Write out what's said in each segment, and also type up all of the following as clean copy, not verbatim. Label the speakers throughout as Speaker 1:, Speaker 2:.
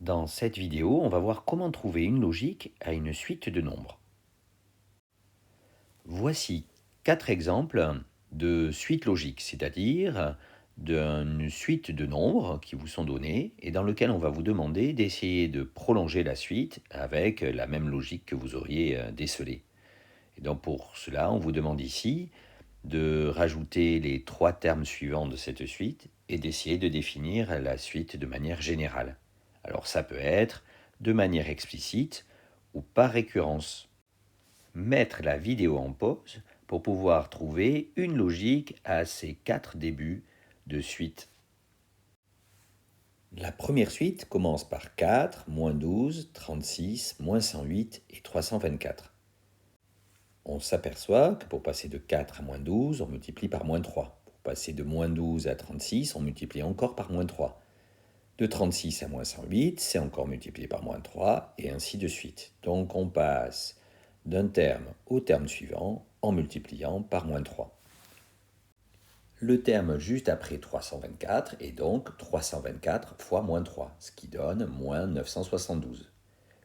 Speaker 1: Dans cette vidéo, on va voir comment trouver une logique à une suite de nombres. Voici 4 exemples de suites logiques, c'est-à-dire d'une suite de nombres qui vous sont donnés et dans lequel on va vous demander d'essayer de prolonger la suite avec la même logique que vous auriez décelée. Et donc pour cela, on vous demande ici de rajouter les 3 termes suivants de cette suite et d'essayer de définir la suite de manière générale. Alors ça peut être de manière explicite ou par récurrence. Mettre la vidéo en pause pour pouvoir trouver une logique à ces 4 débuts de suite. La première suite commence par 4, moins 12, 36, moins 108 et 324. On s'aperçoit que pour passer de 4 à moins 12, on multiplie par moins 3. Pour passer de moins 12 à 36, on multiplie encore par moins 3. De 36 à moins 108, c'est encore multiplié par moins 3, et ainsi de suite. Donc on passe d'un terme au terme suivant en multipliant par moins 3. Le terme juste après 324 est donc 324 fois moins 3, ce qui donne moins 972.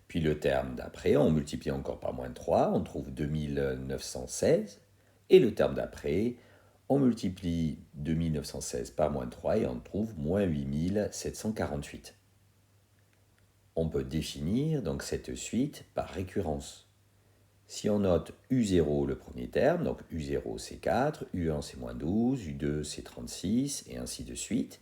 Speaker 1: Puis le terme d'après, on multiplie encore par moins 3, on trouve 2916. Et le terme d'après, on multiplie 2916 par moins 3 et on trouve moins 8748. On peut définir donc cette suite par récurrence. Si on note U0 le premier terme, donc U0 c'est 4, U1 c'est moins 12, U2 c'est 36, et ainsi de suite,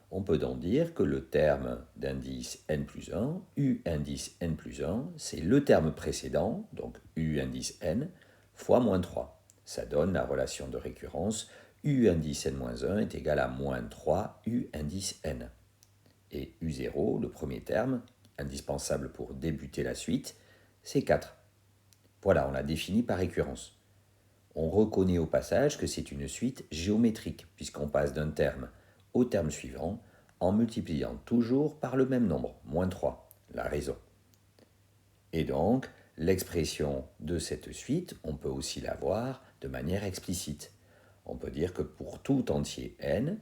Speaker 1: on peut donc dire que le terme d'indice n plus 1, U indice n plus 1, c'est le terme précédent, donc U indice n, fois moins 3. Ça donne la relation de récurrence U indice n moins 1 est égal à moins 3 U indice n. Et U0, le premier terme, indispensable pour débuter la suite, c'est 4. Voilà, on l'a défini par récurrence. On reconnaît au passage que c'est une suite géométrique, puisqu'on passe d'un terme au terme suivant en multipliant toujours par le même nombre, moins 3, la raison. Et donc, l'expression de cette suite, on peut aussi la voir de manière explicite. On peut dire que pour tout entier n,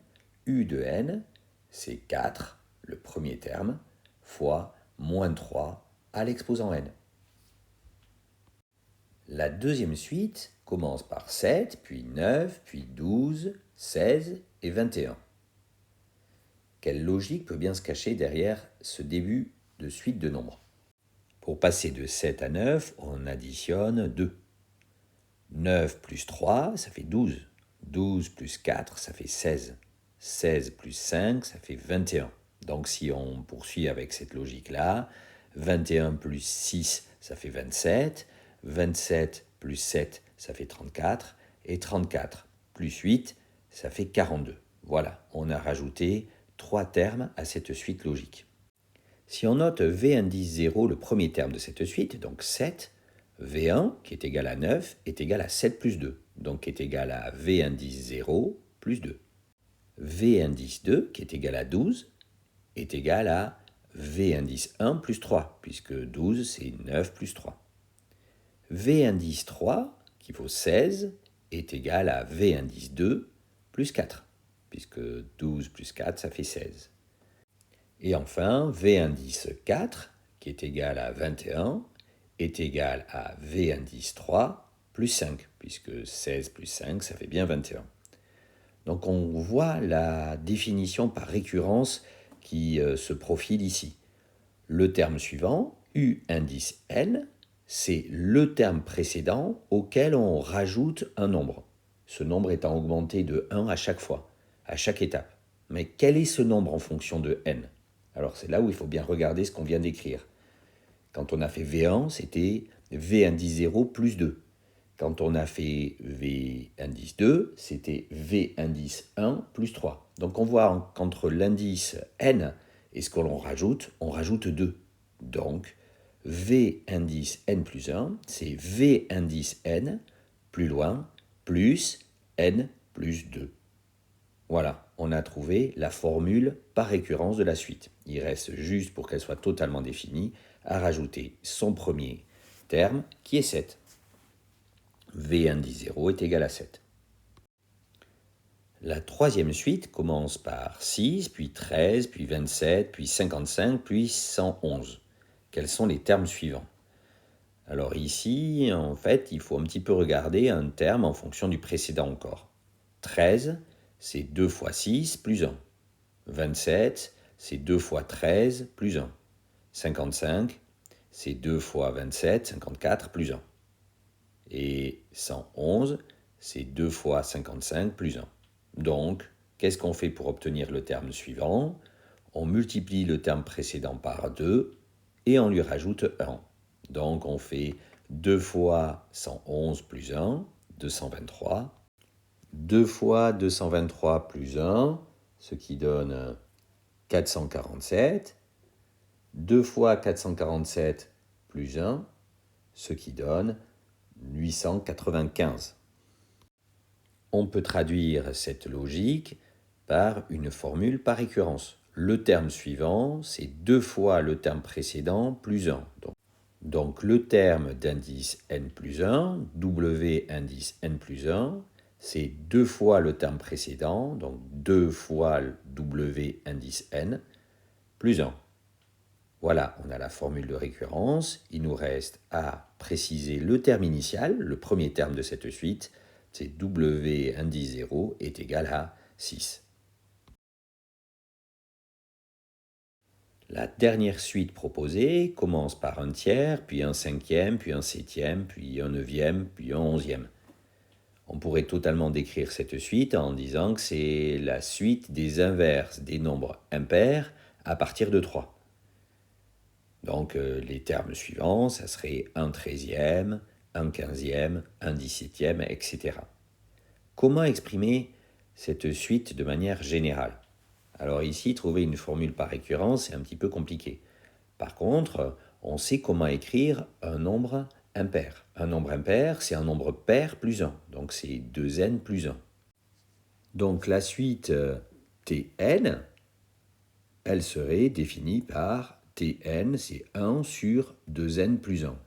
Speaker 1: u de n, c'est 4, le premier terme, fois moins 3 à l'exposant n. La deuxième suite commence par 7, puis 9, puis 12, 16 et 21. Quelle logique peut bien se cacher derrière ce début de suite de nombres? Pour passer de 7 à 9, on additionne 2. 9 plus 3, ça fait 12. 12 plus 4, ça fait 16. 16 plus 5, ça fait 21. Donc si on poursuit avec cette logique-là, 21 plus 6, ça fait 27. 27 plus 7, ça fait 34. Et 34 plus 8, ça fait 42. Voilà, on a rajouté 3 termes à cette suite logique. Si on note V indice 0, le premier terme de cette suite, donc 7, V1, qui est égal à 9, est égal à 7 plus 2, donc est égal à V indice 0 plus 2. V indice 2, qui est égal à 12, est égal à V indice 1 plus 3, puisque 12, c'est 9 plus 3. V indice 3, qui vaut 16, est égal à V indice 2 plus 4, puisque 12 plus 4, ça fait 16. Et enfin, V indice 4, qui est égal à 21, est égal à V indice 3 plus 5, puisque 16 plus 5, ça fait bien 21. Donc on voit la définition par récurrence qui se profile ici. Le terme suivant, U indice n, c'est le terme précédent auquel on rajoute un nombre. Ce nombre étant augmenté de 1 à chaque fois, à chaque étape. Mais quel est ce nombre en fonction de n? Alors c'est là où il faut bien regarder ce qu'on vient d'écrire. Quand on a fait V1, c'était V indice 0 plus 2. Quand on a fait V indice 2, c'était V indice 1 plus 3. Donc on voit qu'entre l'indice n et ce que l'on rajoute, on rajoute 2. Donc V indice n plus 1, c'est V indice n, plus loin, plus n plus 2. Voilà, on a trouvé la formule par récurrence de la suite. Il reste juste, pour qu'elle soit totalement définie, à rajouter son premier terme, qui est 7. V indice 0 est égal à 7. La troisième suite commence par 6, puis 13, puis 27, puis 55, puis 111. Quels sont les termes suivants? Alors ici, en fait, il faut un petit peu regarder un terme en fonction du précédent encore. 13, c'est 2 fois 6 plus 1. 27, c'est 2 fois 13 plus 1. 55, c'est 2 fois 27, 54 plus 1. Et 111, c'est 2 fois 55 plus 1. Donc, qu'est-ce qu'on fait pour obtenir le terme suivant? On multiplie le terme précédent par 2 et on lui rajoute 1. Donc, on fait 2 fois 111 plus 1, 223. 2 fois 223 plus 1, ce qui donne 447. 2 fois 447 plus 1, ce qui donne 895. On peut traduire cette logique par une formule par récurrence. Le terme suivant, c'est 2 fois le terme précédent plus 1. Donc le terme d'indice n plus 1, W indice n plus 1, c'est 2 fois le terme précédent, donc 2 fois W indice n, plus 1. Voilà, on a la formule de récurrence. Il nous reste à préciser le terme initial, le premier terme de cette suite, c'est W indice 0 est égal à 6. La dernière suite proposée commence par un tiers, puis un cinquième, puis un septième, puis un neuvième, puis un onzième. On pourrait totalement décrire cette suite en disant que c'est la suite des inverses des nombres impairs à partir de 3. Donc les termes suivants, ça serait un treizième, un quinzième, un dix-septième, etc. Comment exprimer cette suite de manière générale? Alors ici, trouver une formule par récurrence, c'est un petit peu compliqué. Par contre, on sait comment écrire un nombre impair. Un nombre impair, c'est un nombre pair plus 1, donc c'est 2n plus 1. Donc la suite tn, elle serait définie par tn, c'est 1 sur 2n plus 1.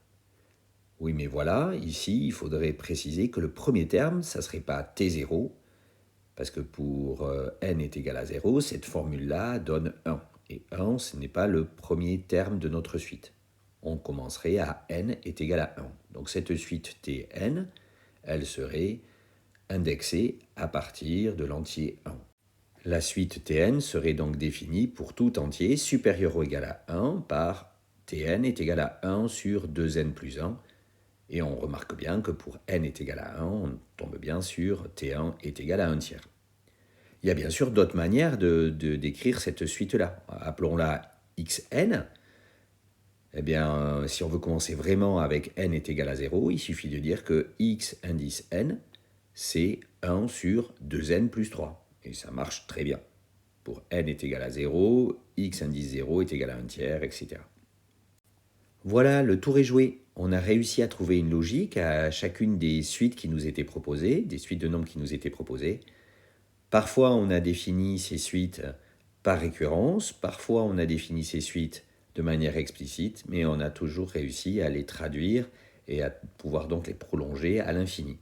Speaker 1: Oui, mais voilà, ici, il faudrait préciser que le premier terme, ça ne serait pas t0, parce que pour n est égal à 0, cette formule-là donne 1. Et 1, ce n'est pas le premier terme de notre suite. On commencerait à n est égal à 1. Donc cette suite tn, elle serait indexée à partir de l'entier 1. La suite tn serait donc définie pour tout entier supérieur ou égal à 1 par tn est égal à 1 sur 2n plus 1. Et on remarque bien que pour n est égal à 1, on tombe bien sur t1 est égal à 1 tiers. Il y a bien sûr d'autres manières de d'écrire cette suite-là. Appelons-la xn. Eh bien, si on veut commencer vraiment avec n est égal à 0, il suffit de dire que x indice n, c'est 1 sur 2n plus 3. Et ça marche très bien. Pour n est égal à 0, x indice 0 est égal à 1 tiers, etc. Voilà, le tour est joué. On a réussi à trouver une logique à chacune des suites qui nous étaient proposées, des suites de nombres qui nous étaient proposées. Parfois, on a défini ces suites par récurrence, parfois on a défini ces suites de manière explicite, mais on a toujours réussi à les traduire et à pouvoir donc les prolonger à l'infini.